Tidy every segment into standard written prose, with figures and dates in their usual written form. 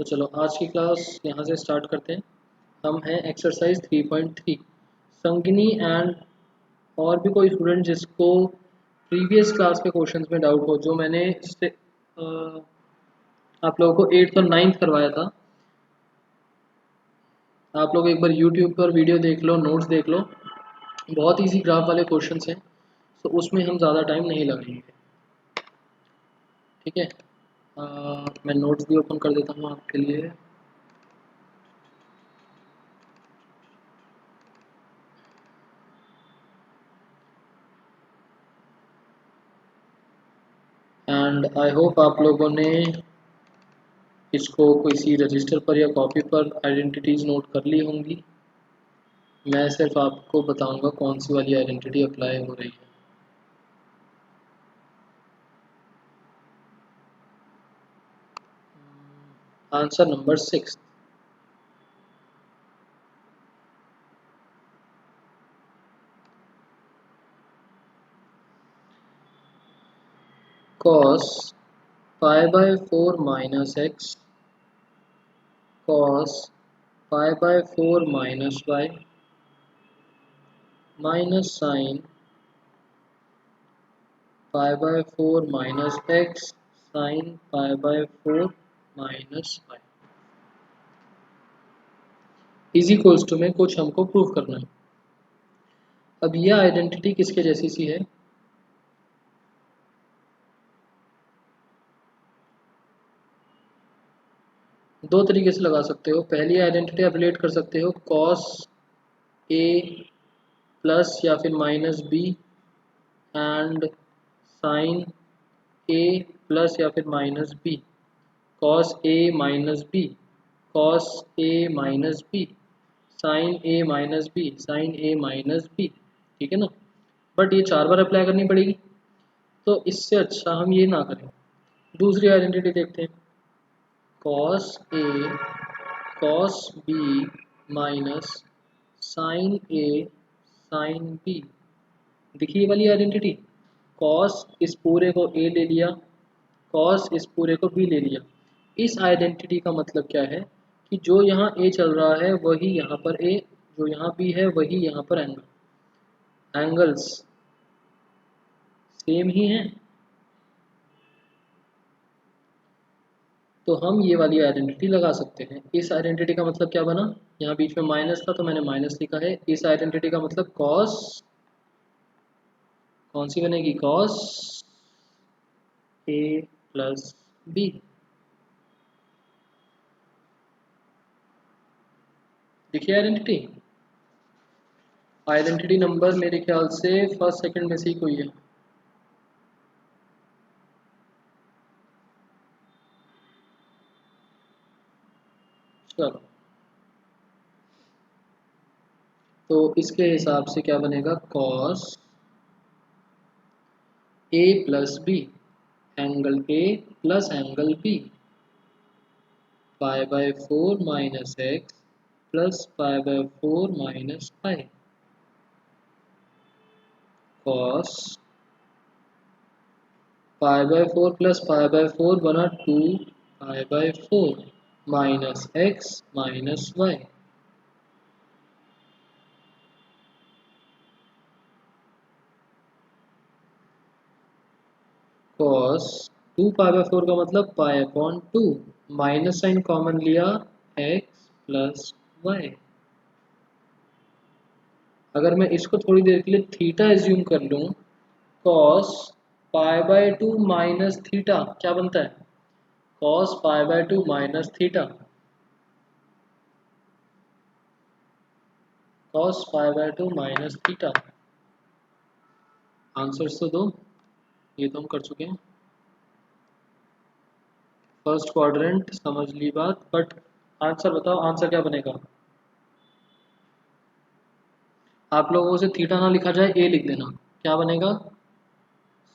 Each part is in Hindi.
तो चलो आज की क्लास यहाँ से स्टार्ट करते हैं। हम हैं एक्सरसाइज 3.3 संगिनी एंड और भी कोई स्टूडेंट जिसको प्रीवियस क्लास के क्वेश्चंस में डाउट हो, जो मैंने इससे आप लोगों को 8th और 9th करवाया था। आप लोग एक बार यूट्यूब पर वीडियो देख लो, नोट्स देख लो, बहुत इजी ग्राफ वाले क्वेश्चंस हैं, तो उसमें हम ज़्यादा टाइम नहीं लगाएंगे। ठीक है, मैं नोट्स भी ओपन कर देता हूँ आपके लिए। एंड आई होप आप लोगों ने इसको किसी रजिस्टर पर या कॉपी पर आइडेंटिटीज़ नोट कर ली होंगी। मैं सिर्फ आपको बताऊंगा कौन सी वाली आइडेंटिटी अप्लाई हो रही है। Answer number 6, cos pi by 4 minus x cos pi by 4 minus y minus sin pi by 4 minus x sin pi by 4 minus y is equals to में कुछ हमको प्रूव करना है। अब यह आइडेंटिटी किसके जैसी सी है? दो तरीके से लगा सकते हो। पहली आइडेंटिटी आप रिलेट कर सकते हो cos a प्लस या फिर minus B and sine a plus या फिर minus B, cos a minus B, cos a minus B, sine a minus B, sine a minus B. ठीक है ना, बट ये 4 बार अप्लाई करनी पड़ेगी, तो इससे अच्छा हम ये ना करें। दूसरी आइडेंटिटी देखते हैं, cos a cos b minus sine a sine b। देखिए ये वाली आइडेंटिटी, cos इस पूरे को a ले लिया, cos इस पूरे को b ले लिया। इस आइडेंटिटी का मतलब क्या है कि जो यहाँ a चल रहा है वही यहाँ पर a, जो यहाँ b है वही यहाँ पर एंगल्स सेम ही हैं। तो हम ये वाली आइडेंटिटी लगा सकते हैं। इस आइडेंटिटी का मतलब क्या बना, यहाँ बीच में माइनस था तो मैंने माइनस लिखा है। इस आइडेंटिटी का मतलब cos, कौन सी बनेगी, cos a प्लस b। देखिए आइडेंटिटी, आइडेंटिटी नंबर मेरे ख्याल से फर्स्ट सेकंड में से ही कोई है। चलो, तो इसके हिसाब से क्या बनेगा, cos a plus B, angle a plus angle b, pi by 4 minus X plus pi by 4 minus pi, cos pi by 4 plus pi by 4 बना 2 pi by 4 minus X minus Y. cos 2 pi by 4 का मतलब pi upon 2, minus sine common लिया x प्लस वाई। अगर मैं इसको थोड़ी देर के लिए थीटा एज्यूम कर लूँ, cos pi bye 2 minus theta क्या बनता है, cos pi bye 2 minus theta, cos pi bye 2 minus theta. Answers तो दो, ये तो हम कर चुके हैं। फर्स्ट क्वाड्रेंट समझ ली बात, बट आंसर बताओ, आंसर क्या बनेगा? आप लोगों से थीटा ना लिखा जाए ए लिख देना, क्या बनेगा,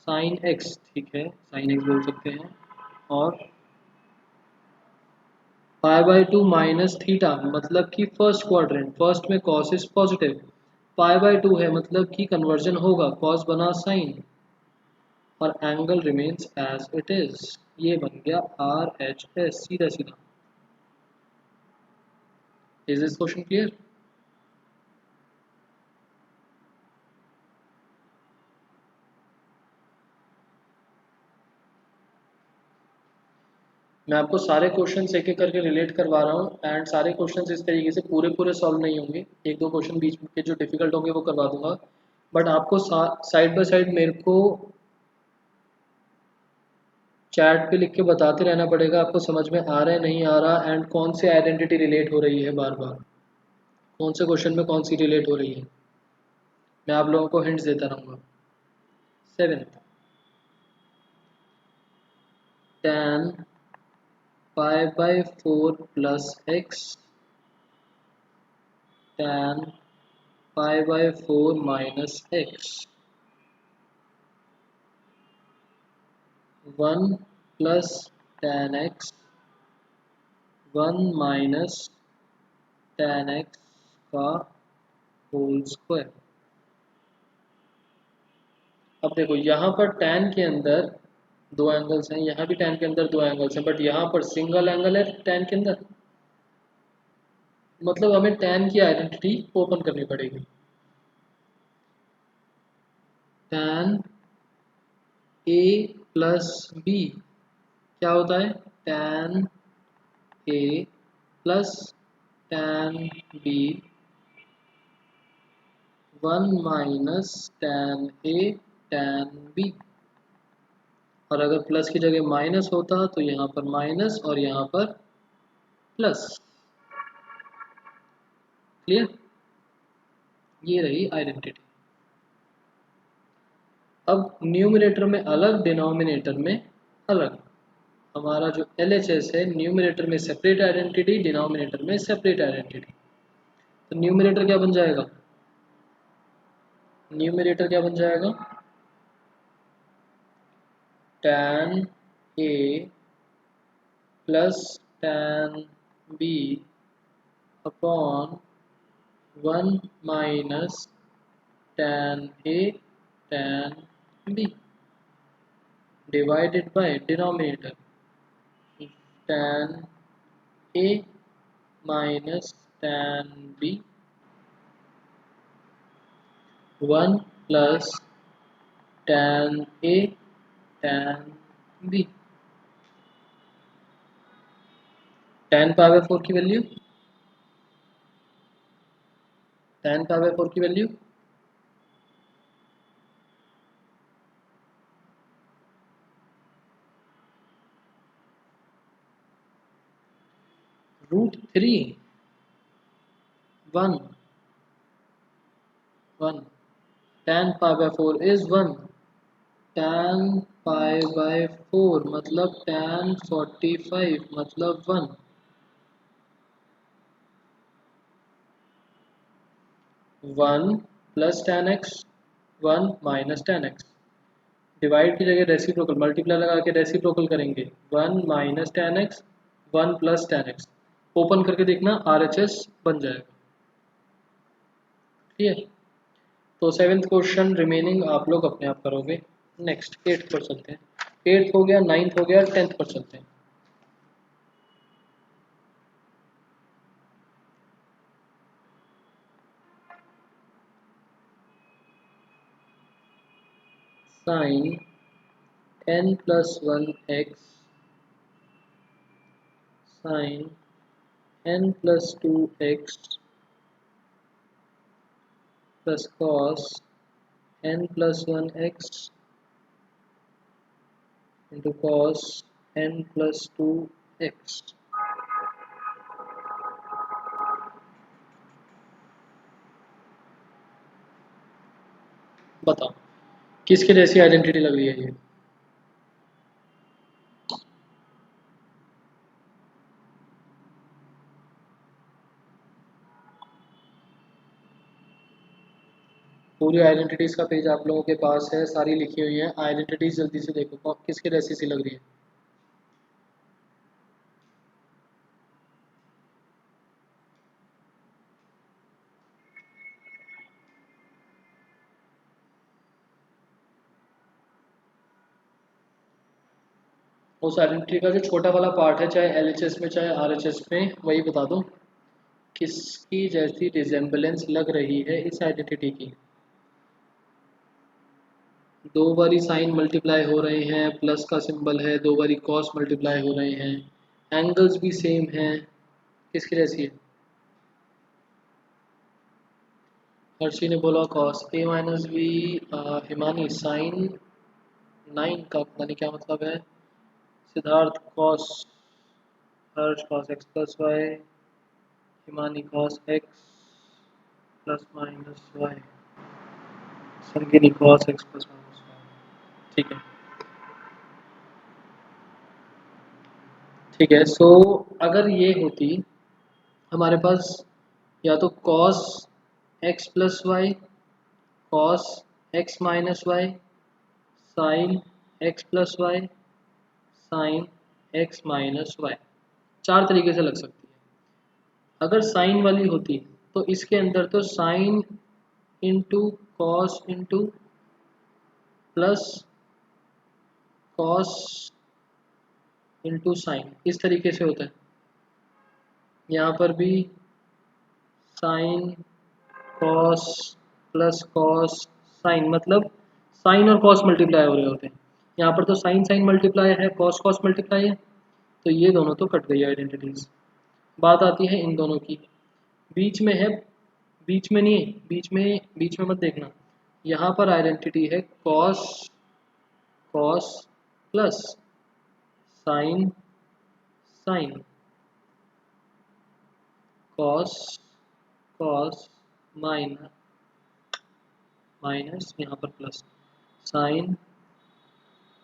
साइन एक्स। ठीक है, साइन एक्स बोल सकते हैं। और पाई बाय 2 माइनस थीटा मतलब कि फर्स्ट क्वाड्रेंट, फर्स्ट में cos is positive, pi by 2 है मतलब कि कन्वर्जन होगा, कॉस बना साइन और angle remains as it is. ये बन गया आर एच एस, सीधा सीधा। Is this question clear? मैं आपको सारे क्वेश्चंस एक एक करके रिलेट करवा रहा हूँ एंड सारे क्वेश्चंस इस तरीके से पूरे पूरे सॉल्व नहीं होंगे, एक दो क्वेश्चन बीच के जो डिफिकल्ट होंगे वो करवा दूंगा, बट आपको साइड बाय साइड मेरे को चैट पे लिख के बताते रहना पड़ेगा आपको समझ में आ रहा है नहीं आ रहा, एंड कौन सी आइडेंटिटी रिलेट हो रही है बार बार, कौन से क्वेश्चन में कौन सी रिलेट हो रही है। मैं आप लोगों को हिंट्स देता रहूँगा। Seventh, tan pi/4 plus x tan pi/4 minus x 1 plus tan x 1 minus tan x का होल स्क्वायर। अब देखो यहाँ पर tan के अंदर दो एंगल्स हैं, यहाँ भी tan के अंदर दो एंगल्स हैं, बट यहाँ पर सिंगल एंगल है tan के अंदर, मतलब हमें tan की आइडेंटिटी ओपन करनी पड़ेगी। tan a प्लस बी क्या होता है? tan a plus tan b 1 minus tan a tan b, और अगर प्लस की जगह माइनस होता तो यहाँ पर माइनस और यहाँ पर प्लस। क्लियर? ये रही आइडेंटिटी। अब न्यूमरेटर में अलग, डिनोमिनेटर में अलग। हमारा जो LHS है, न्यूमरेटर में सेपरेट आइडेंटिटी, डिनोमिनेटर में सेपरेट आइडेंटिटी। तो न्यूमरेटर क्या बन जाएगा? न्यूमरेटर क्या बन जाएगा? tan a plus tan b upon 1 minus tan a tan b divided by denominator tan a minus tan b 1 plus tan a tan b। tan π/4 की वैल्यू, tan π/4 की वैल्यू √3 1 1 tan π/4 is 1, tan π/4 मतलब tan 45 मतलब 1, 1 plus tan x 1 minus tan x, divide की जगह रेसिप्रोकल मल्टीप्लाई लगा के रेसिप्रोकल करेंगे, 1 minus tan x 1 plus tan x, open करके देखना RHS बन जाएगा। ठीक है, तो सेवेंथ क्वेश्चन रिमेनिंग आप लोग अपने आप करोगे। नेक्स्ट एट्थ पर चलते हैं, एट्थ हो गया, नाइन्थ हो गया, टेंथ पर चलते हैं। Sine n plus 1 x sine n plus 2 x plus cos n plus 1 x into cos n plus 2 x। बताओ किसके जैसी आइडेंटिटी लग रही है ये? पूरी आइडेंटिटीज का पेज आप लोगों के पास है, सारी लिखी हुई है आइडेंटिटीज, जल्दी से देखो किसके जैसी सी लग रही है। उस आइडेंटिटी का जो छोटा वाला पार्ट है, चाहे LHS में चाहे RHS में, वही बता दो किसकी जैसी रिजेम्बलेंस लग रही है इस आइडेंटिटी की? दो बारी साइन मल्टीप्लाई हो रहे हैं, प्लस का सिंबल है, दो बारी कॉस मल्टीप्लाई हो रहे हैं, एंगल्स भी सेम हैं, किसकी जैसी है? हर्षी ने बोला cos A minus B. Himani sine 9 का पता नहीं क्या मतलब है। Siddharth cos, Harsh cos x plus y, Himani cos x plus minus y, Sangini cos x plus minus y. ठीक है, ठीक है। सो अगर ये होती हमारे पास या तो cos x plus Y, cos X minus Y, sine x plus Y, sine X minus Y, चार तरीके से लग सकती है। अगर साइन वाली होती तो इसके अंदर तो sine into cos into plus cos into sine, इस तरीके से होता है। यहाँ पर भी sine cos plus cos sine, मतलब साइन और कॉस मल्टीप्लाई हो रहे होते हैं। यहाँ पर तो साइन साइन मल्टीप्लाई है, कॉस कॉस मल्टीप्लाई है, तो ये दोनों तो कट गई आइडेंटिटीज। बात आती है इन दोनों की, बीच में है, बीच में नहीं है, बीच में मत देखना। यहाँ पर आइडेंटिटी है cos cos plus sine sine, cos cos minus minus, यहाँ पर प्लस साइन,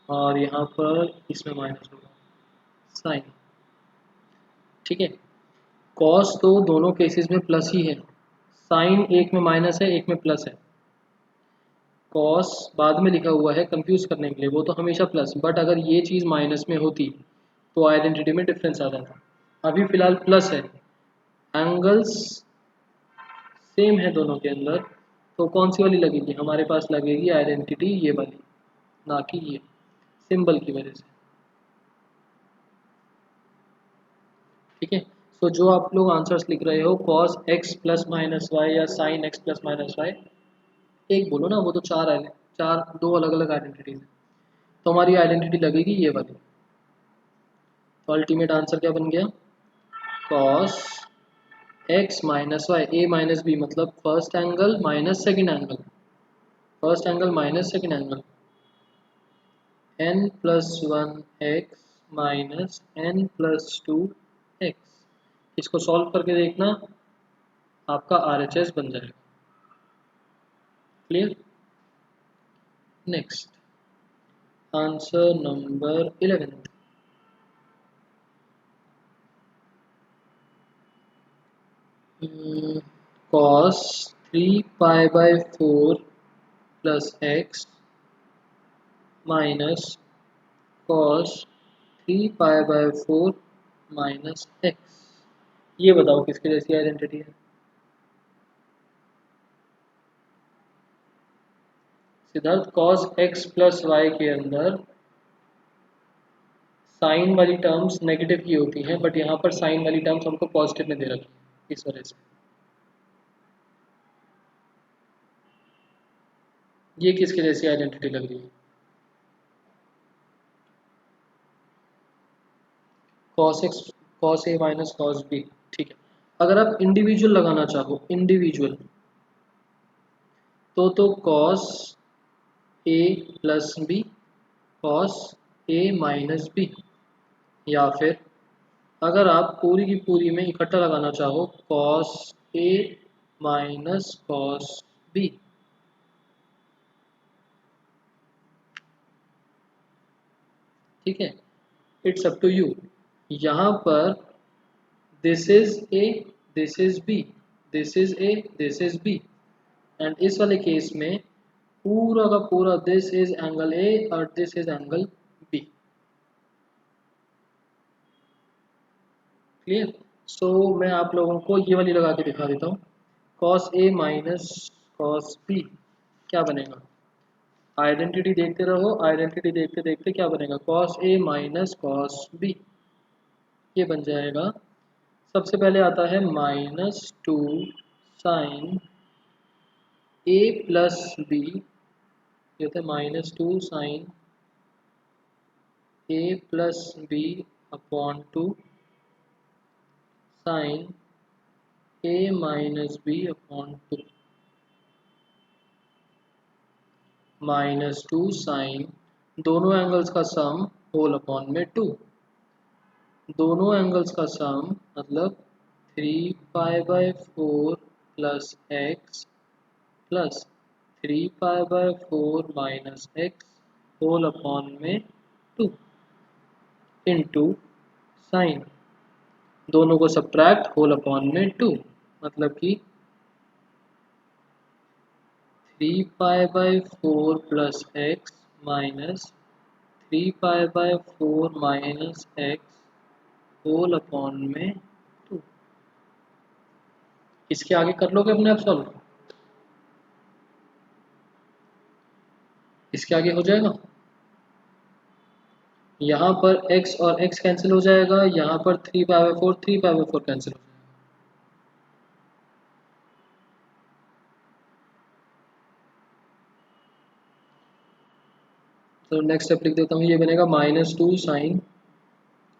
और यहाँ पर इसमें माइनस होगा साइन। ठीक है, कॉस तो दोनों केसेस में प्लस ही है, साइन एक में माइनस है एक में प्लस है, कॉस बाद में लिखा हुआ है कंफ्यूज करने के लिए, वो तो हमेशा प्लस, बट अगर ये चीज़ माइनस में होती तो आइडेंटिटी में डिफरेंस आ जाता। अभी फिलहाल प्लस है, एंगल्स सेम है दोनों के अंदर, तो कौन सी वाली लगेगी हमारे पास? लगेगी आइडेंटिटी ये वाली, ना कि ये, सिंबल की वजह से। ठीक है, तो जो आप लोग आंसर्स लिख रहे हो cos x plus minus y या sine x plus minus y, एक बोलो ना, वो तो चार है, चार दो अलग अलग आइडेंटिटीज है, तो हमारी आइडेंटिटी लगेगी ये वाली। तो अल्टीमेट आंसर क्या बन गया? Cos X minus Y, A minus B मतलब first angle minus second angle, first angle minus second angle, n plus one X minus n plus two X. इसको सॉल्व करके देखना, आपका RHS बन जाएगा। Clear? Next answer number 11, cos 3 pi by 4 plus x minus cos 3 pi by 4 minus X, ये बताओ किसकी जैसी आइडेंटिटी है? Siddharth cos x plus Y के अंदर साइन वाली टर्म्स नेगेटिव की होती हैं, बट यहाँ पर साइन वाली टर्म्स हमको पॉजिटिव में दे रखी है, इस वजह से ये किसकी जैसी आइडेंटिटी लग रही है? cos x cos a minus cos b। ठीक है, अगर आप इंडिविजुअल लगाना चाहो, इंडिविजुअल, तो cos a plus B, cos a minus B, या फिर अगर आप पूरी की पूरी में इकट्ठा लगाना चाहो cos a minus cos b। ठीक है, इट्स अप टू यू। यहाँ पर this is A, this is B, this is A, this is B, and इस वाले केस में पूरा का पूरा दिस इज एंगल ए और this is angle B. Clear? So मैं आप लोगों को ये वाली लगा के दिखा देता हूँ, cos a minus cos b क्या बनेगा? आइडेंटिटी देखते रहो, आइडेंटिटी देखते देखते क्या बनेगा? cos a minus cos b, ये बन जाएगा सबसे पहले आता है -2 साइन ए प्लस बी, ये होता है -2 sine A plus B upon 2 sine A minus B upon 2 -2 sign दोनों एंगल्स का सम होल अपॉन में 2, दोनों एंगल्स का सम मतलब 3π/4 plus x plus 3π/4 minus x whole upon में 2 इंटू साइन दोनों को सब्ट्रैक्ट होल अपॉन में 2, मतलब कि 3π/4 plus x minus 3π/4 minus x whole upon में 2। इसके आगे कर लोगे अपने आप सॉल्व, इसके आगे हो जाएगा। यहाँ पर x और x कैंसिल हो जाएगा, यहाँ पर 3π/4 3π/4 कैंसिल हो जाएगा। तो नेक्स्ट स्टेप लिख देता हूँ, ये बनेगा -2 साइन,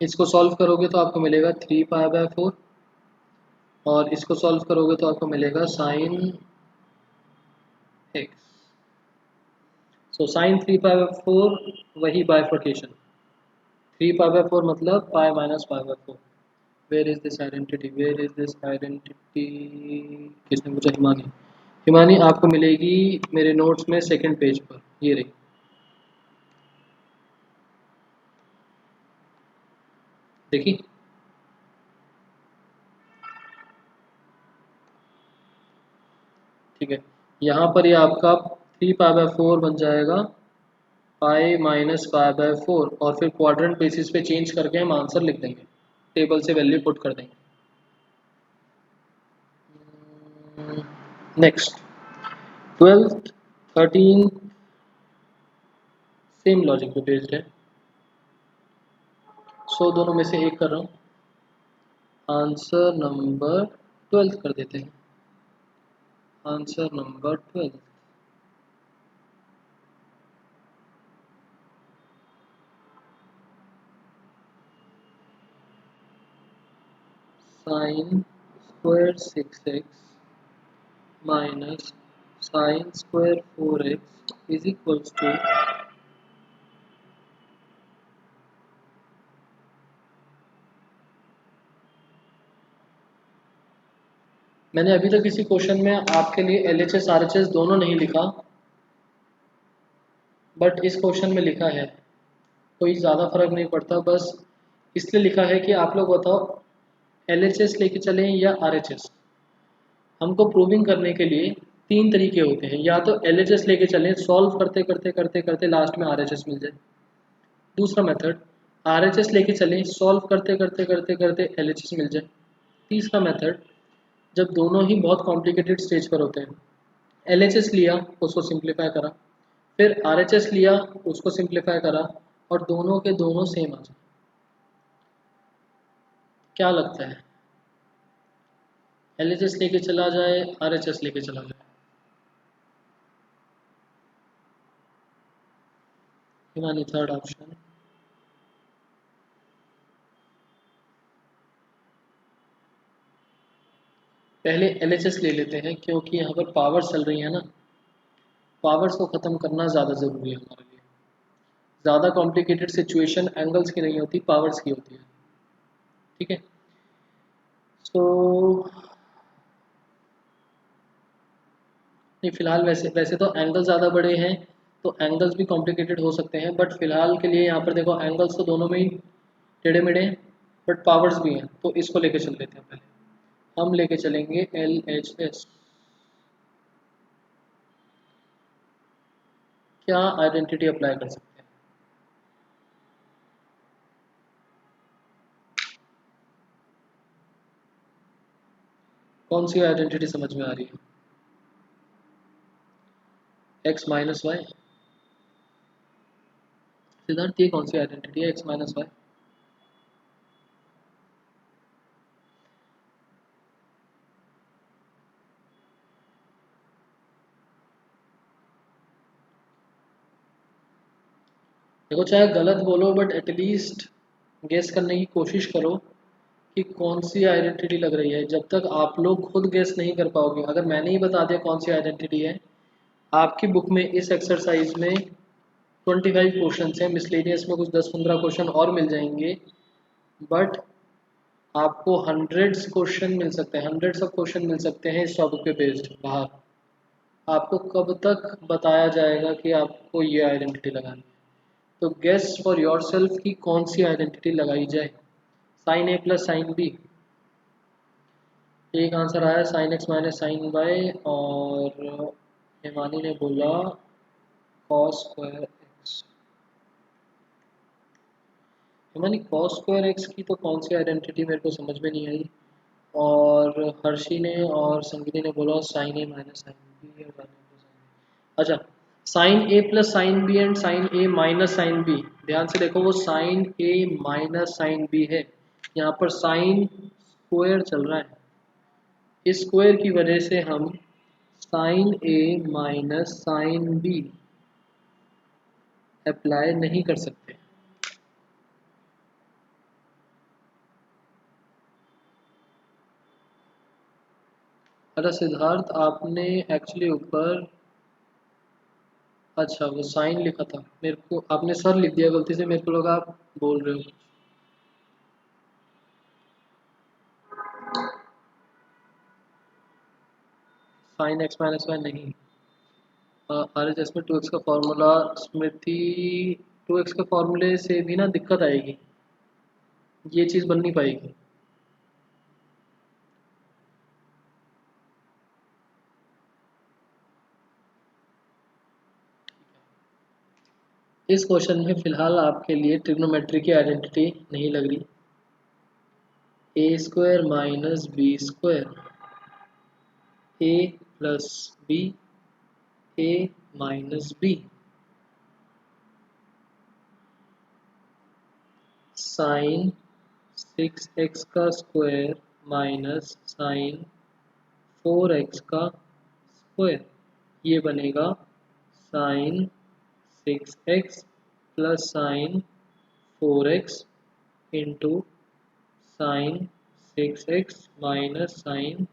इसको सॉल्व करोगे तो आपको मिलेगा 3π/4 और इसको सॉल्व करोगे तो आपको मिलेगा साइन x। सो साइन 3π/4 वही बाइफर्केशन, 3π/4 मतलब π-π/4। Where is this identity, where is this identity, किसने पूछा? हिमानी। हिमानी आपको मिलेगी मेरे नोट्स में सेकंड पेज पर, ये रही, देखिए। ठीक है, यहाँ पर ये आपका 3π/4 बन जाएगा π-π/4 और फिर क्वाड्रेंट बेसिस पे चेंज करके हम आंसर लिख देंगे, टेबल से वैल्यू पुट कर देंगे। नेक्स्ट 12th 13 सेम लॉजिक पे बेस्ड है, सो दोनों में से एक कर रहा हूँ। आंसर नंबर 12 कर देते हैं, answer number 12। Sine square 6x minus sine square 4x is equals to, मैंने अभी तक किसी क्वेश्चन में आपके लिए LHS RHS दोनों नहीं लिखा, बट इस क्वेश्चन में लिखा है, कोई ज़्यादा फर्क नहीं पड़ता, बस इसलिए लिखा है कि आप लोग बताओ LHS लेके चलें या RHS। हमको प्रूविंग करने के लिए तीन तरीके होते हैं, या तो LHS लेके चलें, सॉल्व करते करते करते करते लास्ट में RHS मिल जाए। दूसरा मेथड RHS लेके चलें, सॉल्व करते करते करते करते LHS मिल जाए। तीसरा मेथड जब दोनों ही बहुत कॉम्प्लिकेटेड स्टेज पर होते हैं, LHS लिया उसको सिंप्लीफाई करा, फिर RHS लिया उसको सिंप्लीफाई करा और दोनों के दोनों सेम आ जाए। क्या लगता है, LHS लेके चला जाए RHS लेके चला जाए? Himani third option. पहले LHS ले लेते हैं क्योंकि यहाँ पर पावर्स चल रही है ना, पावर्स को ख़त्म करना ज़्यादा ज़रूरी है हमारे लिए। ज़्यादा कॉम्प्लिकेटेड सिचुएशन एंगल्स की नहीं होती, पावर्स की होती है। ठीक है, तो नहीं, फिलहाल वैसे वैसे तो एंगल ज़्यादा बड़े हैं तो एंगल्स भी कॉम्प्लिकेटेड हो सकते हैं, बट फिलहाल के लिए यहाँ पर देखो एंगल्स तो दोनों में ही टेढ़े मेढ़े हैं, बट पावर्स भी हैं, तो इसको लेके चल लेते हैं। पहले हम लेके चलेंगे LHS। क्या आइडेंटिटी अप्लाई कर सकते हैं? कौन सी आइडेंटिटी समझ में आ रही है? x minus Y. सिद्धार्थ ये कौन सी आइडेंटिटी है x माइनस वाई? देखो चाहे गलत बोलो बट एटलीस्ट गेस करने की कोशिश करो कि कौन सी आइडेंटिटी लग रही है। जब तक आप लोग खुद गेस नहीं कर पाओगे, अगर मैंने ही बता दिया कौन सी आइडेंटिटी है, आपकी बुक में इस एक्सरसाइज में 25 क्वेश्चन हैं, मिसलेनियस में कुछ 10-15 क्वेश्चन और मिल जाएंगे, बट आपको हंड्रेड्स क्वेश्चन मिल सकते हैं, हंड्रेड्स ऑफ क्वेश्चन मिल सकते हैं इस टॉपिक पे बेस्ड बाहर। आपको कब तक बताया जाएगा कि आपको ये आइडेंटिटी लगानी है? तो गेस फॉर योर सेल्फ कि कौन सी आइडेंटिटी लगाई जाए। Sine A plus sine B, एक आंसर आया sine X minus sine Y, और हिमानी ने बोला cos square X. Himani cos square X की तो कौन सी आइडेंटिटी मेरे को समझ में नहीं आई। और हर्षी ने और संगिनी ने बोला sine A minus sine B. अच्छा, sine A plus sine B and sine A minus sine B, ध्यान से देखो वो sine A minus sine B है, यहाँ पर साइन स्क्वायर चल रहा है। इस स्क्वायर की वजह से हम sign A minus sine B apply नहीं कर सकते। अच्छा सिद्धार्थ, आपने एक्चुअली ऊपर, अच्छा वो साइन लिखा था, मेरे को आपने सर लिख दिया गलती से, मेरे को लगा आप बोल रहे हो। साइन एक्स माइनस वाई नहीं, आर एच एस में 2x का फॉर्मूला, स्मृति 2x के फॉर्मूले से भी ना दिक्कत आएगी, ये चीज़ बन नहीं पाएगी। इस क्वेश्चन में फिलहाल आपके लिए ट्रिग्नोमेट्री की आइडेंटिटी नहीं लग रही। ए स्क्वायर माइनस बी स्क्वायर, ए प्लस बी, ए माइनस बी, साइन 6x का स्क्वायर माइनस साइन 4x का स्क्वायर, ये बनेगा sine 6x plus sine 4x into sine 6x minus sine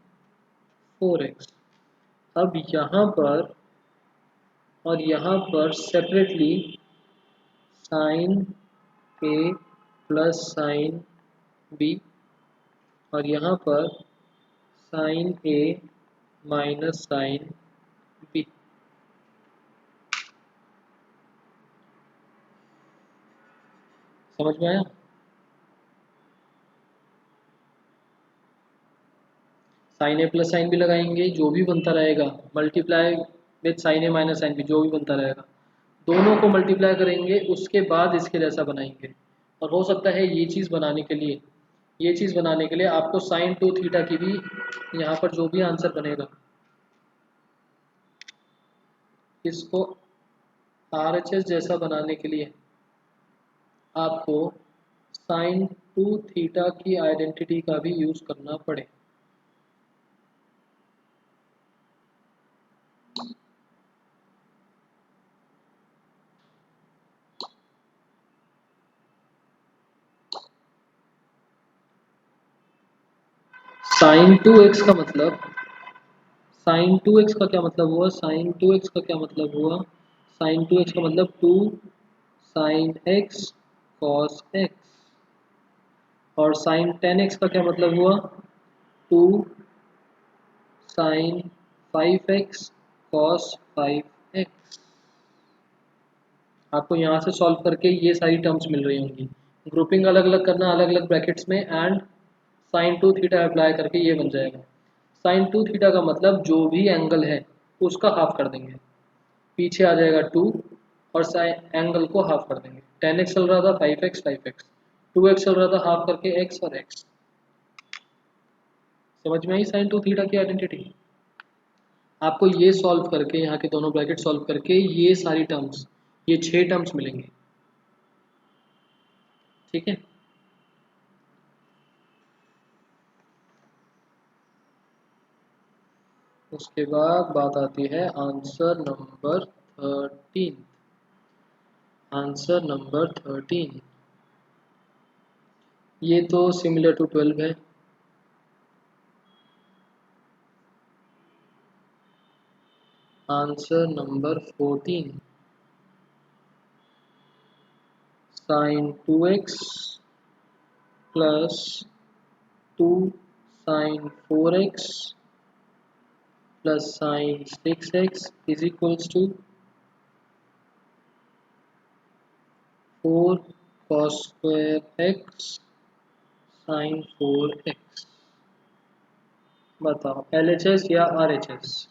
4x। अब यहाँ पर और यहाँ पर separately sine A plus sine B, और यहाँ पर sine A minus sine B. समझ में आया? Sine A plus sine B लगाएंगे, जो भी बनता रहेगा multiply with sine A minus sine B, जो भी बनता रहेगा दोनों को मल्टीप्लाई करेंगे, उसके बाद इसके जैसा बनाएंगे। और हो सकता है ये चीज़ बनाने के लिए, ये चीज़ बनाने के लिए आपको साइन 2 थीटा की भी, यहाँ पर जो भी आंसर बनेगा इसको RHS जैसा बनाने के लिए आपको साइन 2 थीटा की आइडेंटिटी का भी यूज़ करना पड़े। साइन 2x का मतलब, साइन 2x का क्या मतलब हुआ, साइन 2x का क्या मतलब हुआ, साइन 2x का मतलब 2 साइन x कॉस x, और साइन 10x का क्या मतलब हुआ, 2 साइन 5x कॉस 5x। आपको यहाँ से सॉल्व करके ये सारी टर्म्स मिल रही होंगी, ग्रुपिंग अलग अलग करना अलग अलग ब्रैकेट्स में, एंड साइन 2 थीटा अप्लाई करके ये बन जाएगा। साइन 2 थीटा का मतलब जो भी एंगल है उसका हाफ कर देंगे, पीछे आ जाएगा 2, और साइन एंगल को हाफ कर देंगे। 10x चल रहा था 5x 5x, 2x चल रहा था हाफ करके x और x। समझ में आई साइन 2 थीटा की आइडेंटिटी? आपको ये सॉल्व करके, यहाँ के दोनों ब्रैकेट सॉल्व करके ये सारी टर्म्स, ये 6 टर्म्स मिलेंगे। ठीक है, उसके बाद बात आती है आंसर नंबर 13। Answer number 13। ये तो सिमिलर टू 12 है। Answer number 14, sine 2x plus 2 sine 4x plus sine 6x is equals to 4 cos square x sine 4x। बताओ LHS या RHS?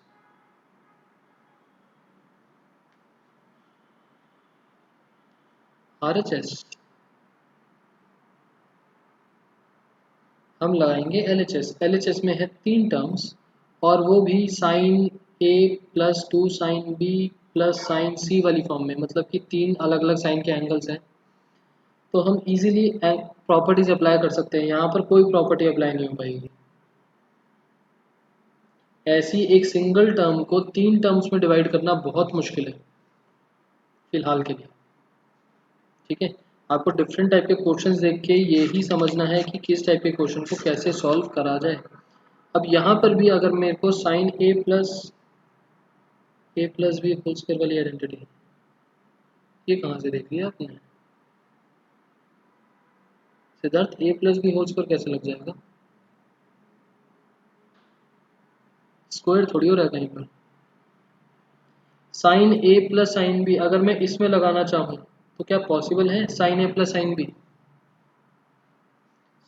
RHS। हम लगाएंगे LHS। LHS में है 3 टर्म्स और वो भी sine A plus 2 sine B plus sine C वाली फॉर्म में, मतलब कि 3 अलग अलग साइन के एंगल्स हैं। तो हम इजीली प्रॉपर्टीज अप्लाई कर सकते हैं, यहाँ पर कोई प्रॉपर्टी अप्लाई नहीं हो पाएगी। ऐसी एक सिंगल टर्म को 3 टर्म्स में डिवाइड करना बहुत मुश्किल है फिलहाल के लिए। ठीक है, आपको डिफरेंट टाइप के क्वेश्चंस देख के ये ही समझना है कि किस टाइप के क्वेश्चन को कैसे सॉल्व करा जाए। अब यहाँ पर भी अगर मेरे को sign A plus B whole square वाली आइडेंटिटी, ये कहाँ से देख लिया आपने? सिद्धार्थ, ए प्लस बी होल स्क्वायर कैसे लग जाएगा? स्क्वायर थोड़ी हो रहा है कहीं पर। Sine A plus sine B अगर मैं इसमें लगाना चाहूँ तो क्या पॉसिबल है? Sine A plus sine B,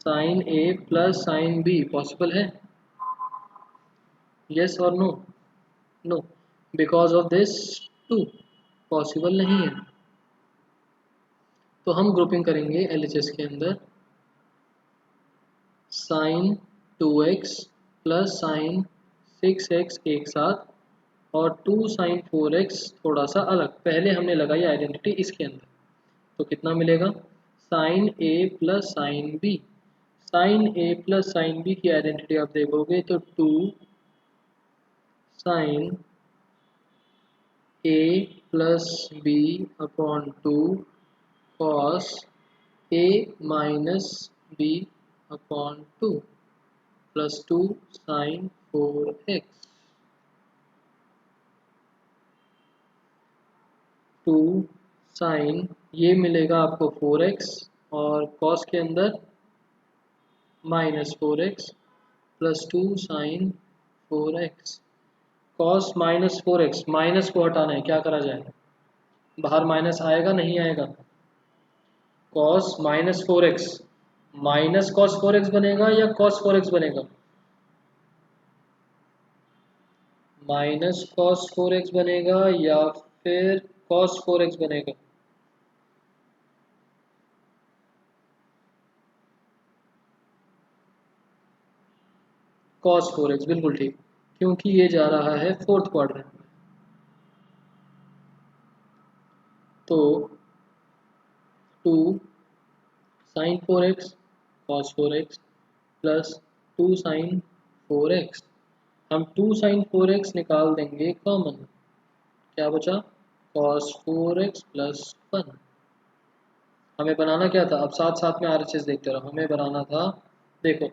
sine A plus sine B possible है? यस और no? No, because of this 2 possible नहीं है। तो हम ग्रुपिंग करेंगे LHS के अंदर sign 2x plus sine 6x एक साथ और 2 साइन 4x थोड़ा सा अलग। पहले हमने लगाई आइडेंटिटी इसके अंदर, तो कितना मिलेगा? Sine A plus sine B. Sine A plus sine B की आइडेंटिटी आप देखोगे तो 2 sine A plus B upon 2 cos A minus B upon 2 plus 2 sine 4x। 2 sine ये मिलेगा आपको 4x और कॉस के अंदर -4x plus 2 sine 4x। Cos -4x, minus को हटाना है, क्या करा जाए? बाहर माइनस आएगा नहीं आएगा? Cos -4x minus cos 4x बनेगा या कॉस 4x बनेगा? माइनस कॉस 4x बनेगा या फिर कॉस 4x बनेगा? कॉस 4x, बिल्कुल ठीक, क्योंकि ये जा रहा है फोर्थ क्वाड्रेंट में। तो 2 sine 4x cos 4x plus 2 sine 4x। हम 2 साइन 4x निकाल देंगे कॉमन, क्या बचा? Cos 4x plus 1। हमें बनाना क्या था? अब साथ साथ में RHS देखते रहो। हमें बनाना था, देखो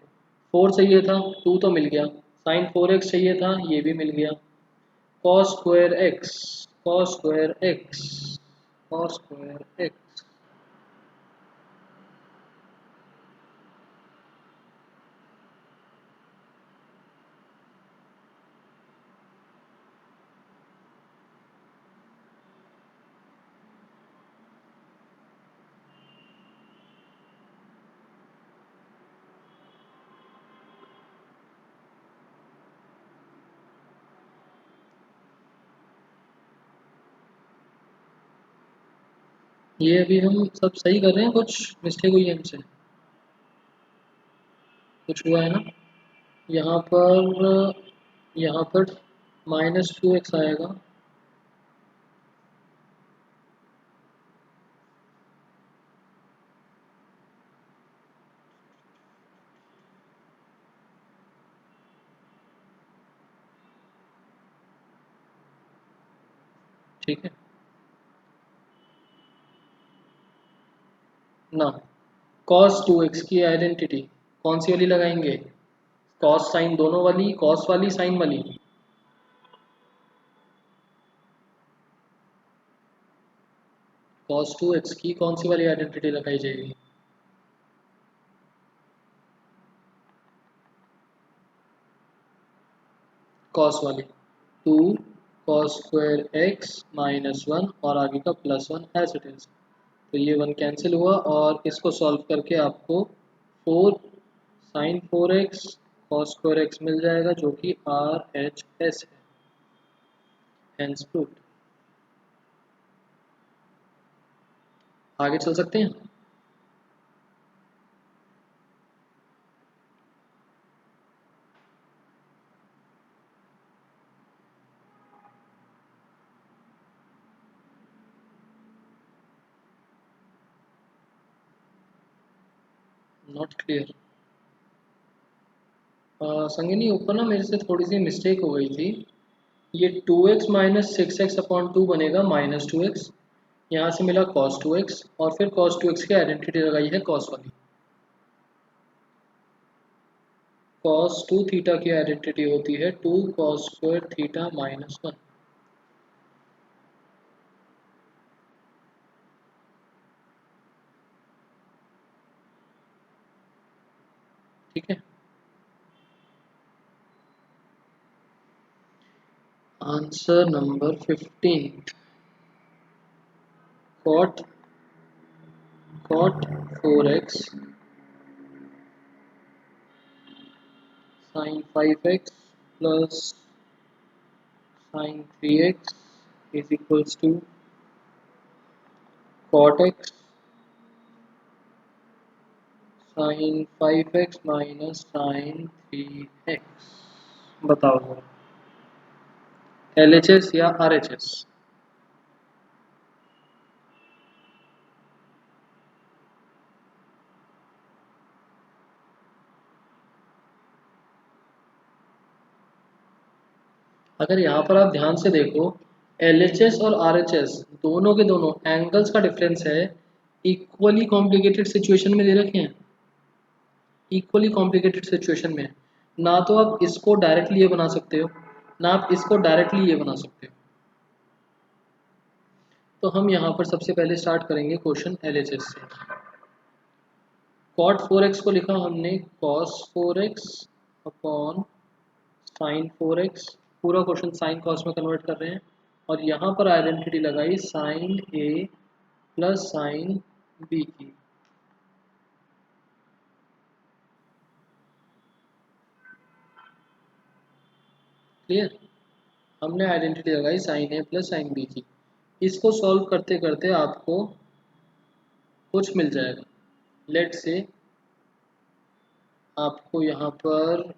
4 चाहिए था, 2 तो मिल गया, साइन 4x चाहिए था, ये भी मिल गया, cos square x, cos square x, cos square x. ये अभी हम सब सही कर रहे हैं, कुछ मिस्टेक हुई है हमसे? कुछ हुआ है ना? यहाँ पर -2x आएगा, ठीक है। ना cos 2x की आइडेंटिटी कौन सी वाली लगाएंगे? कॉस साइन दोनों वाली, कॉस वाली, साइन वाली? cos 2x की कौन सी वाली आइडेंटिटी लगाई जाएगी? कॉस वाली। 2 cos स्क्वायर x माइनस 1 और आगे का प्लस 1 एज इट इज। तो ये 1 कैंसिल हुआ और इसको सॉल्व करके आपको 4 sine 4x cos square x मिल जाएगा जो कि RHS है। Hence proved. आगे चल सकते हैं। Not clear. संगिनी ऊपर ना मेरे से थोड़ी सी मिस्टेक हो गई थी। ये 2x माइनस 6x अपॉन 2 बनेगा माइनस 2x। यहाँ से मिला cos 2x और फिर cos 2x की आइडेंटिटी लगाई है cos वाली। cos 2 थीटा की आइडेंटिटी होती है 2 cos स्क्वायर थीटा माइनस 1। ठीक है। Answer number 15 cot 4x sin 5x plus sin 3x is equals to cot x sin 5x minus sin 3x। बताओ जरा, LHS या RHS? अगर यहाँ पर आप ध्यान से देखो, LHS और RHS दोनों के दोनों एंगल्स का डिफरेंस है इक्वली कॉम्प्लिकेटेड सिचुएशन में दे रखे हैं। इक्वली कॉम्प्लिकेटेड सिचुएशन में ना तो आप इसको डायरेक्टली ये बना सकते हो, ना आप इसको डायरेक्टली ये बना सकते हो। तो हम यहाँ पर सबसे पहले स्टार्ट करेंगे क्वेश्चन LHS से। cot 4x को लिखा हमने cos 4x upon sin 4x। पूरा क्वेश्चन साइन कॉस में कन्वर्ट कर रहे हैं और यहाँ पर आइडेंटिटी लगाई sine A plus sine B की। क्लियर? हमने आइडेंटिटी लगाई sine A plus sine B की। इसको सॉल्व करते करते आपको कुछ मिल जाएगा। लेट से आपको यहाँ पर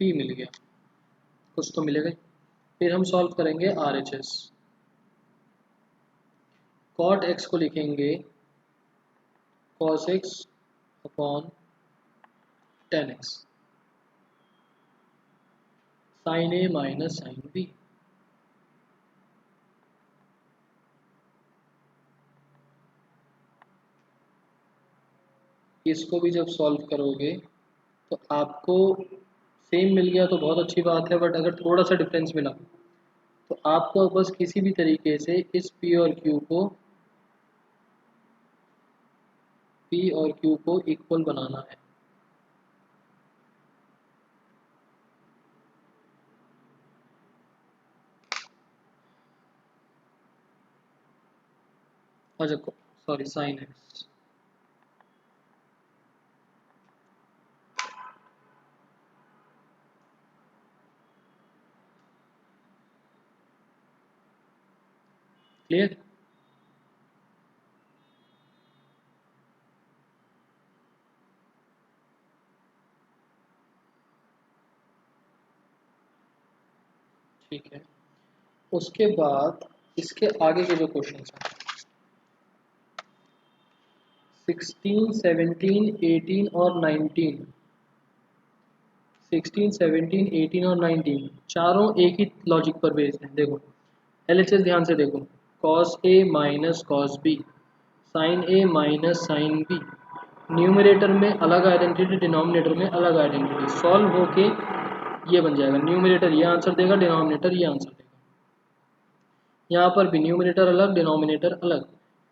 P मिल गया, कुछ तो मिलेगा ही। फिर हम सॉल्व करेंगे RHS। cot x को लिखेंगे cos x upon tan x sin A minus sin B। इसको भी जब सॉल्व करोगे तो आपको सेम मिल गया तो बहुत अच्छी बात है, बट अगर थोड़ा सा डिफरेंस मिला तो आपको बस किसी भी तरीके से इस P और Q को इक्वल बनाना है। अच्छा, सॉरी, साइन एक्स। क्लियर? ठीक है। उसके बाद इसके आगे के जो क्वेश्चन हैं 16, 17, 18 और 19, 16, 17, 18 और 19 चारों एक ही लॉजिक पर बेस्ड हैं। देखो, LHS ध्यान से देखो, cos A minus cos B, sine A minus sine B, numerator में अलग आइडेंटिटी, डिनोमिनेटर में अलग आइडेंटिटी, सॉल्व होके ये बन जाएगा। न्यूमरेटर ये आंसर देगा, डिनोमिनेटर ये आंसर देगा। यहाँ पर भी न्यूमरेटर अलग, डिनोमिनेटर अलग,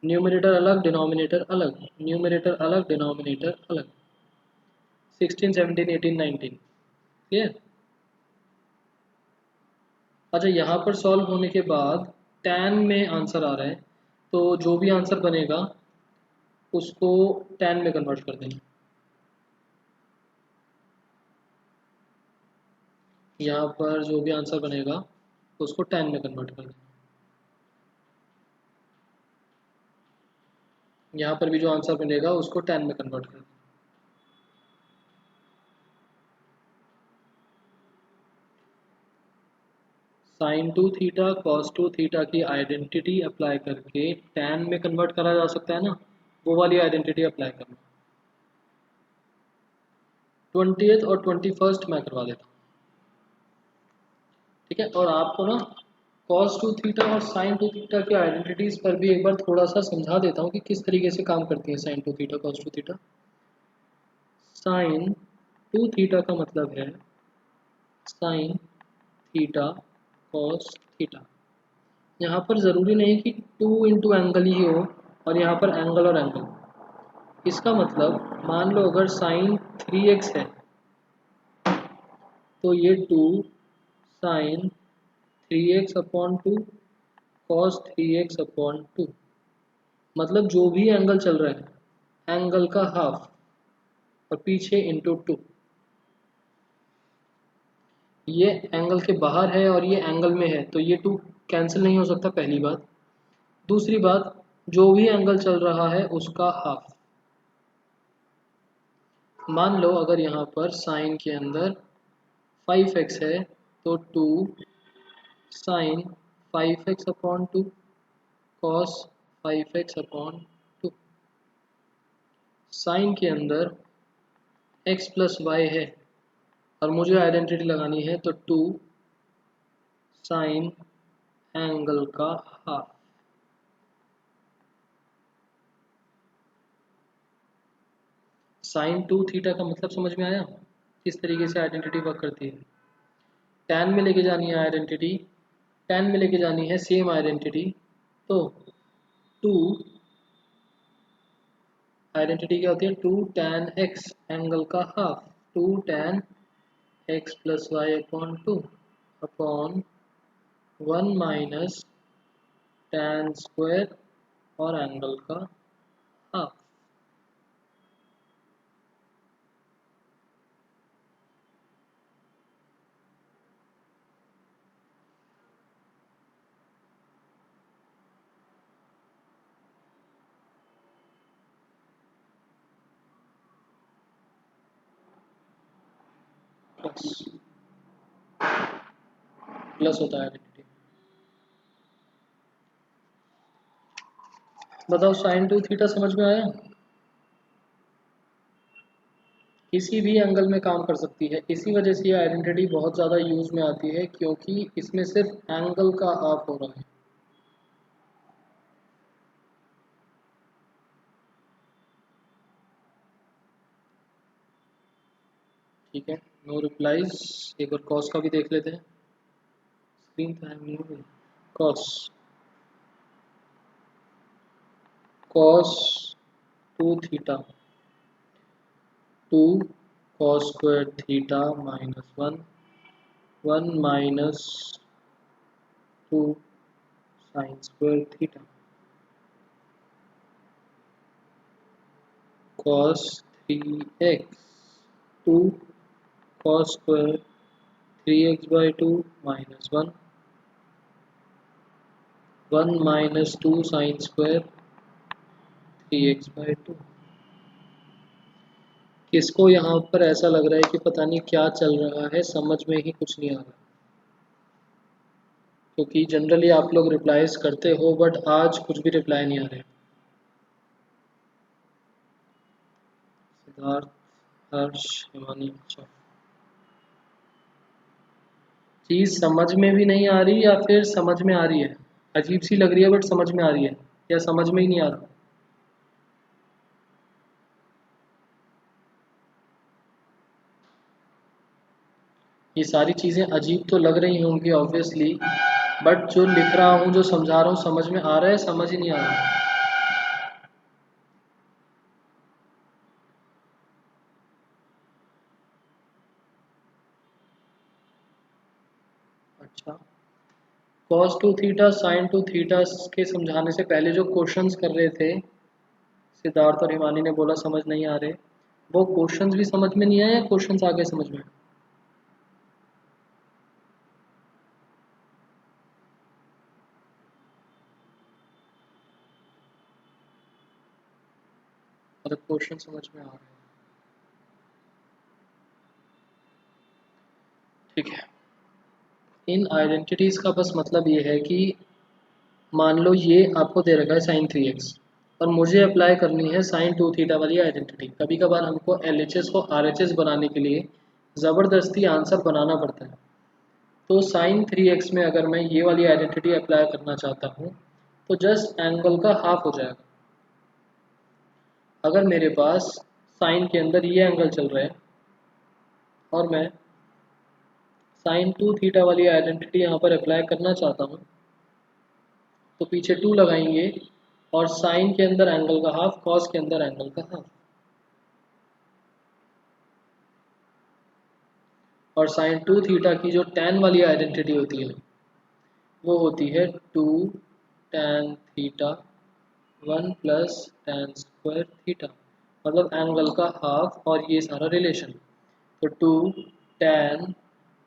न्यूमरेटर अलग, डिनोमिनेटर अलग, न्यूमरेटर अलग, डिनोमिनेटर अलग। 16, 17, 18, 19 क्लियर। अच्छा, यहाँ पर सॉल्व होने के बाद tan में आंसर आ रहा है, तो जो भी आंसर बनेगा उसको tan में कन्वर्ट कर देना। यहाँ पर जो भी आंसर बनेगा उसको tan में कन्वर्ट कर देना। यहाँ पर भी जो आंसर बनेगा उसको tan में कन्वर्ट कर देना। साइन 2 थीटा कॉस 2 थीटा की आइडेंटिटी अप्लाई करके tan में कन्वर्ट करा जा सकता है ना, वो वाली आइडेंटिटी अप्लाई करना। 20th और 21st मैं करवा देता हूँ, ठीक है। और आपको ना cos 2 थीटा और sin 2 थीटा की आइडेंटिटीज पर भी एक बार थोड़ा सा समझा देता हूँ कि किस तरीके से काम करती है sin 2 theta cos 2 theta. sin 2 theta का मतलब है sin थीटा cos थीटा। यहाँ पर ज़रूरी नहीं कि 2 इंटू एंगल ही हो और यहाँ पर एंगल और एंगल। इसका मतलब मान लो अगर sin 3x है तो ये 2 sin 3x upon 2 cos 3x upon 2, मतलब जो भी एंगल चल रहा है एंगल का हाफ और पीछे इंटू 2। ये एंगल के बाहर है और ये एंगल में है तो ये 2 कैंसिल नहीं हो सकता, पहली बात। दूसरी बात, जो भी एंगल चल रहा है उसका हाफ। मान लो अगर यहाँ पर साइन के अंदर 5x है तो 2 sine 5x upon 2 cos 5x upon 2। Sine के अंदर x प्लस वाई है और मुझे आइडेंटिटी लगानी है तो 2 साइन एंगल का हाफ। साइन 2 थीटा का मतलब समझ में आया, किस तरीके से आइडेंटिटी वर्क करती है। tan में लेके जानी है आइडेंटिटी, tan में लेके जानी है सेम आइडेंटिटी, तो 2 आइडेंटिटी क्या होती है, 2 tan x एंगल का half, 2 tan x plus Y upon 2 upon 1 minus tan square और एंगल का हाफ। प्लस प्लस होता है आइडेंटिटी। बताओ साइन 2 थीटा समझ में आया। किसी भी एंगल में काम कर सकती है, इसी वजह से ये आइडेंटिटी बहुत ज़्यादा यूज में आती है क्योंकि इसमें सिर्फ एंगल का हाफ हो रहा है। ठीक है, नो रिप्लाईज। एक बार कॉस का भी देख लेते हैं, स्क्रीन पे नहीं हो गई। Cos cos 2 theta 2 cos square theta minus 1 1 minus 2 sine square theta cos 3x 2 cos square 3x by 2 minus 1 1 minus 2 sine square 3x by 2। किसको यहाँ पर ऐसा लग रहा है कि पता नहीं क्या चल रहा है, समझ में ही कुछ नहीं आ रहा, क्योंकि जनरली आप लोग रिप्लाईज करते हो बट आज कुछ भी रिप्लाई नहीं आ रहे। सिद्धार्थ, हर्ष, हिमानी। अच्छा, चीज़ समझ में भी नहीं आ रही या फिर समझ में आ रही है। अजीब सी लग रही है बट समझ में आ रही है, या समझ में ही नहीं आ रहा? ये सारी चीज़ें अजीब तो लग रही होंगी ऑब्वियसली, बट जो लिख रहा हूँ, जो समझा रहा हूँ, समझ में आ रहा है, समझ ही नहीं आ रहा। अच्छा, cos two theta sine two theta के समझाने से पहले जो क्वेश्चंस कर रहे थे सिद्धार्थ और हिमानी ने, बोला समझ नहीं आ रहे, वो क्वेश्चंस भी समझ में नहीं आए या क्वेश्चंस आगे समझ में? मतलब क्वेश्चन समझ में आ रहे हैं? ठीक है। इन आइडेंटिटीज का बस मतलब ये है कि मान लो ये आपको दे रखा है साइन 3x, और मुझे अप्लाई करनी है साइन टू थीटा वाली आइडेंटिटी। कभी कभार हमको LHS को RHS बनाने के लिए ज़बरदस्ती आंसर बनाना पड़ता है। तो साइन 3x में अगर मैं ये वाली आइडेंटिटी अप्लाई करना चाहता हूँ तो जस्ट एंगल का हाफ हो जाएगा। अगर मेरे पास साइन के अंदर ये एंगल चल रहा है और मैं साइन टू थीटा वाली आइडेंटिटी यहाँ पर अप्लाई करना चाहता हूँ, तो पीछे 2 लगाएंगे और साइन के अंदर एंगल का हाफ, कॉस के अंदर एंगल का हाफ। और साइन टू थीटा की जो टैन वाली आइडेंटिटी होती है वो होती है 2 tan theta 1 plus tan square theta, मतलब एंगल का हाफ और ये सारा रिलेशन। तो 2 टैन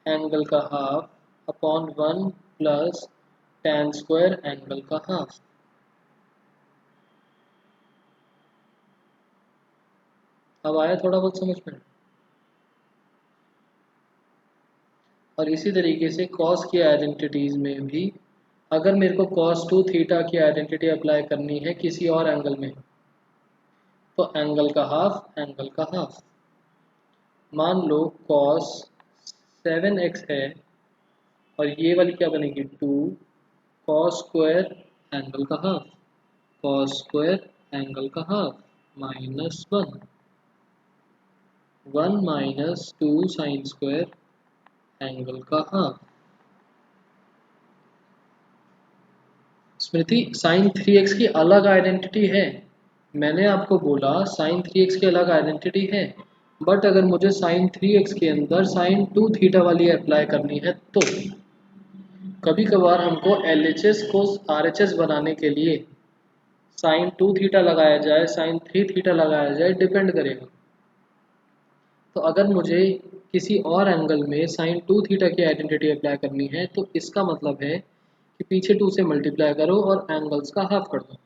एंगल का half upon 1 plus tan square angle का हाफ। अब आया थोड़ा बहुत समझ में? और इसी तरीके से कॉस की आइडेंटिटीज में भी अगर मेरे को कॉस टू थीटा की आइडेंटिटी अप्लाई करनी है किसी और एंगल में, तो एंगल का हाफ, एंगल का हाफ। मान लो कॉस 7x है और ये वाली क्या बनेगी 2 कॉस स्क्वायर एंगल का हाफ, कॉस स्क्वायर एंगल का half minus 1, 1 minus 2 sine square angle का हाफ। स्मृति, साइन 3x की अलग आइडेंटिटी है। मैंने आपको बोला साइन 3x की अलग आइडेंटिटी है, बट अगर मुझे साइन 3x के अंदर साइन टू थीटा वाली अप्लाई करनी है तो कभी कभार हमको LHS को RHS बनाने के लिए साइन टू थीटा लगाया जाए, साइन थ्री थीटा लगाया जाए, डिपेंड करेगा। तो अगर मुझे किसी और एंगल में साइन टू थीटा की आइडेंटिटी अप्लाई करनी है तो इसका मतलब है कि पीछे 2 से मल्टीप्लाई करो और एंगल्स का हाफ कर दो।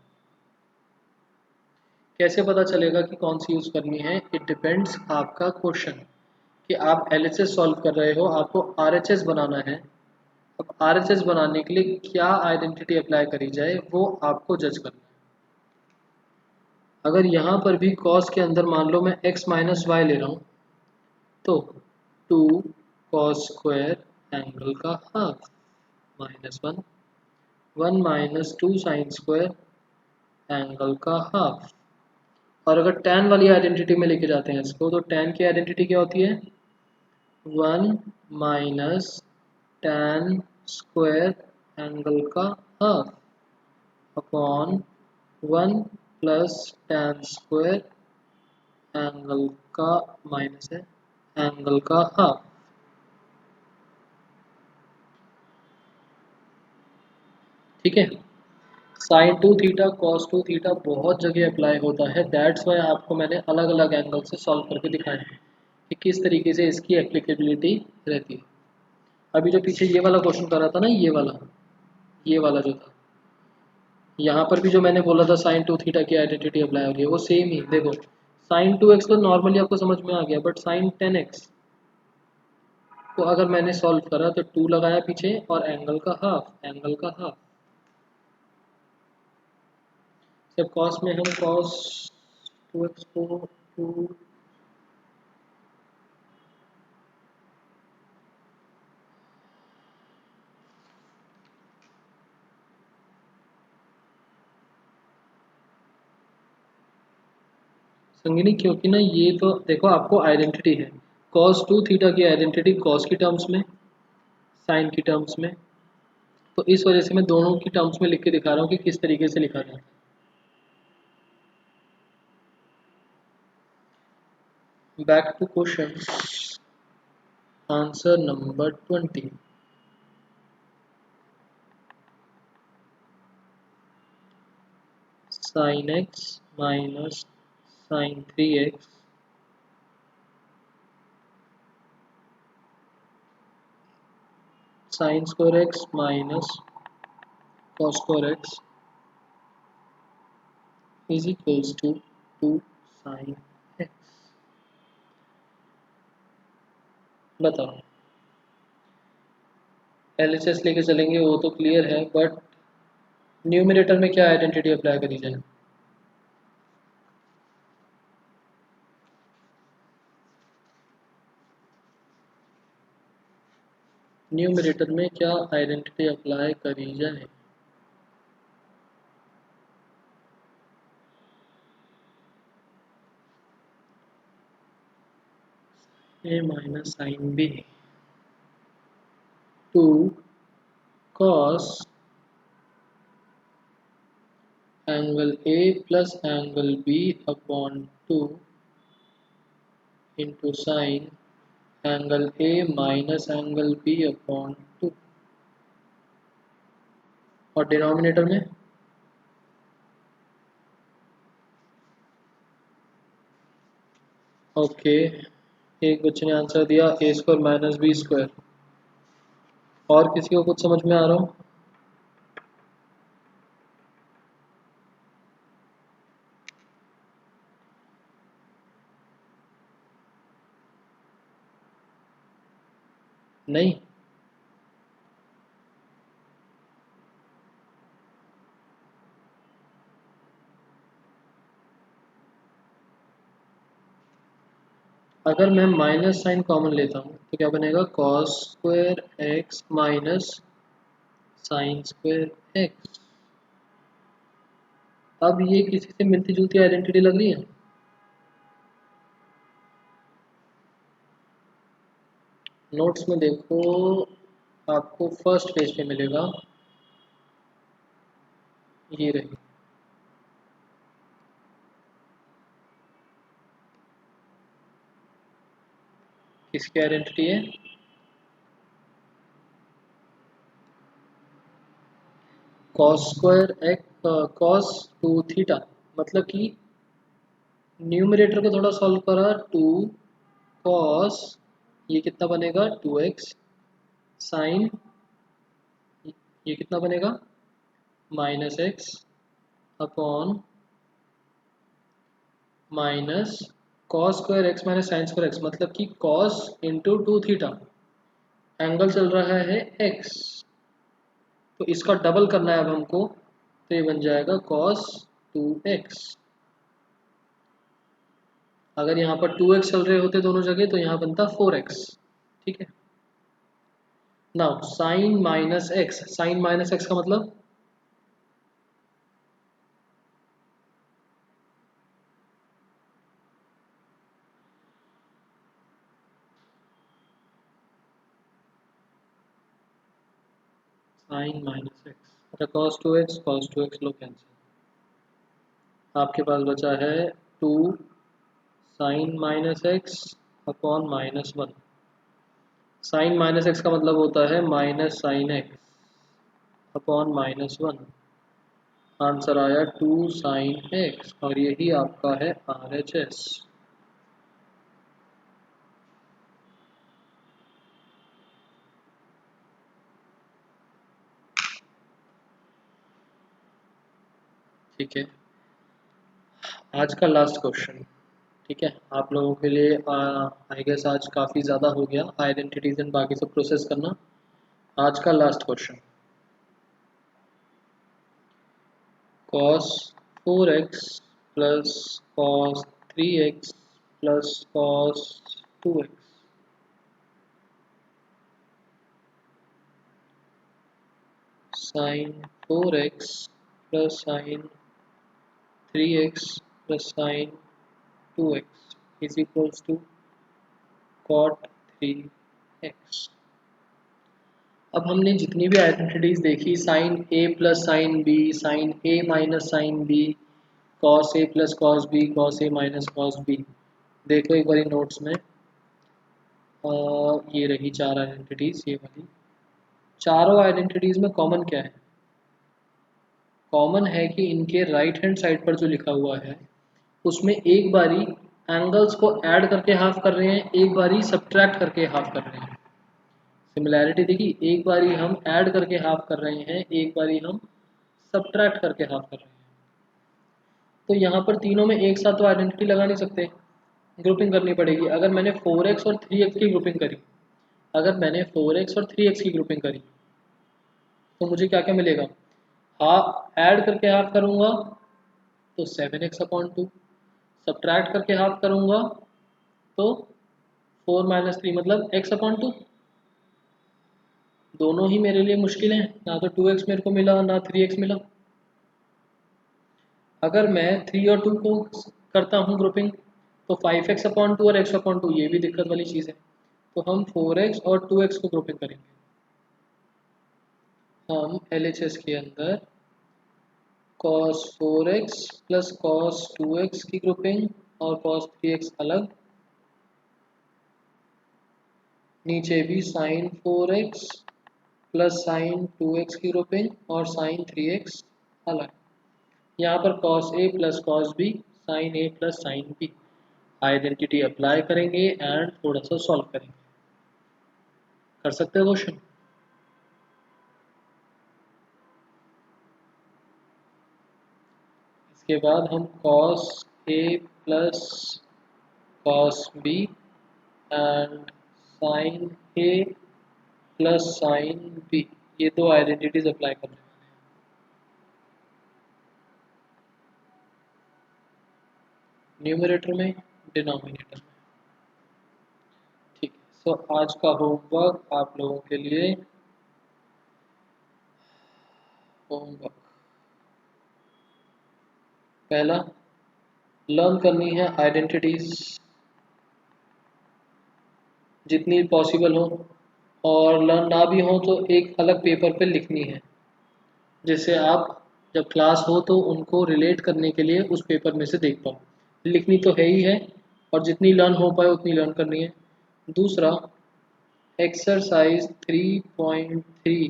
कैसे पता चलेगा कि कौन सी यूज़ करनी है? इट डिपेंड्स आपका क्वेश्चन, कि आप LHS सॉल्व कर रहे हो, आपको RHS बनाना है। अब RHS बनाने के लिए क्या आइडेंटिटी अप्लाई करी जाए वो आपको जज करना है। अगर यहाँ पर भी कॉस के अंदर मान लो मैं x माइनस वाई ले रहा हूँ, तो 2 कॉस स्क्वायर एंगल का half minus 1, 1 minus 2 sine square angle का हाफ। और अगर tan वाली आइडेंटिटी में लेके जाते हैं इसको, तो tan की आइडेंटिटी क्या होती है 1 माइनस tan स्क्वायर एंगल का half upon 1 plus tan square angle का माइनस है एंगल का हाफ। ठीक है, sign two theta cos two theta बहुत जगह अप्लाई होता है, दैट्स वाई आपको मैंने अलग अलग एंगल से सॉल्व करके दिखाया है कि किस तरीके से इसकी एप्लीकेबिलिटी रहती है। अभी जो पीछे ये वाला क्वेश्चन कर रहा था ना, ये वाला जो था, यहाँ पर भी जो मैंने बोला था साइन टू थीटा की आइडेंटिटी अप्लाई हो रही है, वो सेम ही देखो। साइन 2x तो नॉर्मली आपको समझ में आ गया, बट साइन 10x को अगर मैंने सॉल्व करा तो 2 लगाया पीछे और एंगल का हाफ, एंगल का हाफ। जब कॉस में हम कॉस 2x को 2, संगीनी, क्योंकि ना ये तो देखो आपको आइडेंटिटी है, cos 2 थीटा की आइडेंटिटी cos की टर्म्स में, साइन की टर्म्स में, तो इस वजह से मैं दोनों की टर्म्स में लिख के दिखा रहा हूँ कि किस तरीके से लिखा जाता है। Back to question, answer number 20। Sine X minus sine 3x sine square X minus cos square X is equals to 2 sine X. बताओ, एलएचएस लेके चलेंगे वो तो क्लियर है, बट न्यूमरेटर में क्या आइडेंटिटी अप्लाई करी जाए? न्यूमरेटर में क्या आइडेंटिटी अप्लाई करी जाए? A minus sine B two cos angle A plus angle B upon 2 into sine angle A minus angle B upon 2, और डिनोमिनेटर में ओके, एक बच्चे ने आंसर दिया ए स्क्वायर माइनस बी स्क्वायर। और किसी को कुछ समझ में आ रहा हो? नहीं? अगर मैं माइनस साइन कॉमन लेता हूँ तो क्या बनेगा? Cos square X minus sine square x. अब ये किसी से मिलती जुलती आइडेंटिटी लग रही है? नोट्स में देखो, आपको फर्स्ट पेज पे मिलेगा, ये रही। किसकी आइडेंटिटी है? Cos square x cos 2 theta, मतलब कि न्यूमरेटर को थोड़ा सॉल्व करा, 2 कॉस, ये कितना बनेगा 2x, साइन ये कितना बनेगा minus X upon minus cos square X minus sine square x, मतलब कि कॉस इंटू 2 थीटा, एंगल चल रहा है एक्स, तो इसका डबल करना है अब हमको, तो ये बन जाएगा कॉस 2x। अगर यहाँ पर 2x चल रहे होते दोनों जगह तो यहाँ बनता 4x। ठीक है, now sine minus X, sine minus X का मतलब साइन माइनस एक्स, अच्छा कॉस टू एक्स लो कैंसिल, आपके पास बचा है 2 sine minus X upon minus 1। Sine minus X का मतलब होता है minus sine X upon minus 1। Answer आया 2 साइन एक्स, और यही आपका है RHS। ठीक है, आज का लास्ट क्वेश्चन। ठीक है, आप लोगों के लिए आई गेस आज काफ़ी ज़्यादा हो गया आइडेंटिटीज एंड बाकी सब प्रोसेस करना। आज का last question, cos 4x plus cos 3x plus cos 2x sin 4x plus sin 3x plus sin 2x is equals to cot 3x। अब हमने जितनी भी आइडेंटिटीज देखी, sine a plus sine B, sine a minus sine B, cos a plus cos B, cos a minus cos B, देखो एक बारी नोट्स में। ये रही चार आइडेंटिटीज, ये वाली चारों आइडेंटिटीज में कॉमन क्या है? कॉमन है कि इनके राइट हैंड साइड पर जो लिखा हुआ है उसमें एक बारी एंगल्स को ऐड करके हाफ कर रहे हैं, एक बारी सब्ट्रैक्ट करके हाफ कर रहे हैं। सिमिलैरिटी देखी, एक बारी हम ऐड करके हाफ कर रहे हैं, एक बारी हम सब्ट्रैक्ट करके हाफ कर रहे हैं। तो यहाँ पर तीनों में एक साथ तो आइडेंटिटी लगा नहीं सकते, ग्रुपिंग करनी पड़ेगी। अगर मैंने 4x और 3x की ग्रुपिंग करी, अगर मैंने 4x और 3x की ग्रुपिंग करी तो मुझे क्या क्या मिलेगा? हाफ ऐड करके हाफ करूँगा तो 7x/2, सब्ट्रैक्ट करके हाफ करूँगा तो 4 - 3 मतलब x/2। दोनों ही मेरे लिए मुश्किल हैं, ना तो 2x मेरे को मिला ना 3x मिला। अगर मैं 3 और 2 को करता हूँ ग्रुपिंग तो 5x/2 और x/2, ये भी दिक्कत वाली चीज़ है। तो हम 4x और 2x को ग्रुपिंग करेंगे। हम LHS के अंदर cos 4x plus cos 2x की ग्रुपिंग और cos 3x अलग, नीचे भी sin 4x plus sin 2x की ग्रुपिंग और sin 3x अलग। यहाँ पर cos a plus cos b, sin a plus sin b, identity apply करेंगे एंड थोड़ा सा सॉल्व करेंगे। कर सकते हो क्वेश्चन? इसके बाद हम cos a plus cos b and sin a plus sin b, ये दो आइडेंटिटीज अप्लाई करने वाले हैं। न्यूमरेटर में, डिनोमिनेटर में। ठीक है, सो आज का होमवर्क आप लोगों के लिए, होमवर्क पहला, लर्न करनी है आइडेंटिटीज जितनी पॉसिबल हो, और लर्न ना भी हो तो एक अलग पेपर पे लिखनी है, जिससे आप जब क्लास हो तो उनको रिलेट करने के लिए उस पेपर में से देख पाओ। लिखनी तो है ही है, और जितनी लर्न हो पाए उतनी लर्न करनी है। दूसरा, exercise 3.3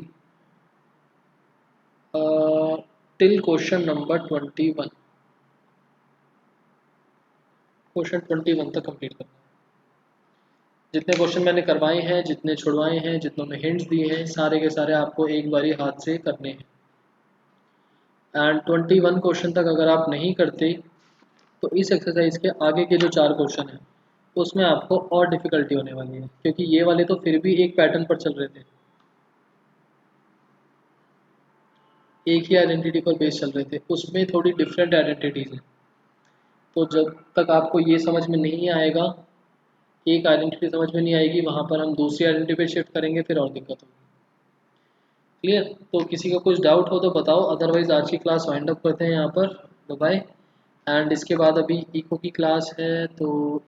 till question number 21, question 21 तक कंप्लीट करना है। जितने क्वेश्चन मैंने करवाए हैं, जितने छुड़वाए हैं, जितनों में हिंट्स दिए हैं, सारे के सारे आपको एक बारी हाथ से करने हैं। एंड 21 क्वेश्चन तक अगर आप नहीं करते तो इस एक्सरसाइज के आगे के जो 4 क्वेश्चन हैं उसमें आपको और डिफ़िकल्टी होने वाली है, क्योंकि ये वाले तो फिर भी एक पैटर्न पर चल रहे थे, एक ही आइडेंटिटी पर बेस चल रहे थे, उसमें थोड़ी डिफरेंट आइडेंटिटीज हैं। तो जब तक आपको ये समझ में नहीं आएगा, एक आइडेंटिटी समझ में नहीं आएगी, वहाँ पर हम दूसरी आइडेंटिटी पे शिफ्ट करेंगे, फिर और दिक्कत होगी। क्लियर? तो किसी का कुछ डाउट हो तो बताओ, अदरवाइज आज की क्लास वाइंड अप करते हैं यहाँ पर। बाय। एंड इसके बाद अभी इको की क्लास है, तो